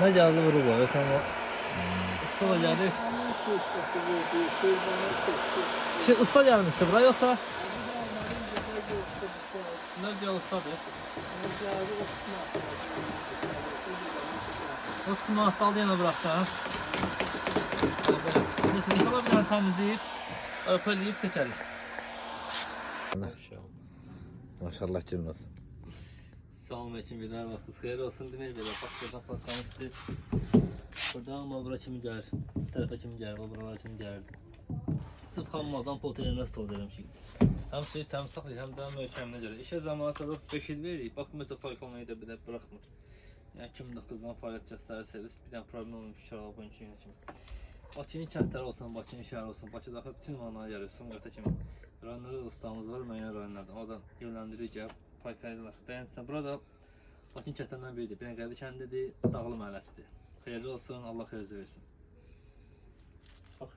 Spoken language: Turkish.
Ne geldi vurur var. Sen o usta da geldi. Şey usta gelmişti buraya yoksa? Ne diyor ustadır? O kısmı ahtal diyene bıraktı ha. Neyse inşallah bir temizleyip örpeleyip seçeriz. Maşallah girmez. Sağ olun için bir daha vaktiniz hayır olsun demir böyle bak buradan patlamıştı. Burada ama bura kimi gəlir, bu tarafa kimi gəlir, o buralar kimi gəlirdi. Sırf xammaldan potaya nasıl olurum ki? Hem suyu təmiz saxlayır, hem də möhkəminə görə. İşə zamanı kadar 5 il veririk, baxmayacaq park olmayı da bir də bırakmır. Yəni 2009-dan fəaliyyət göstərirseniz bir dənə problem olmuş ki, şarabı bu kimi. Bakının kəndləri olsun, Bakının şəhəri olsun, Bakı daxil bütün manaya gəlir, Sumqata kimi. Rayonlarda ustamız var, müəyyən rayonlardan. O da yönləndirir ki, park ayırlar. Bəyənsə, burada Bakının kəndlərindən biridir. Binəqədi kəndidir, Dağlı məhəlləsidir. Xeyirli olsun, Allah xeyirli versin.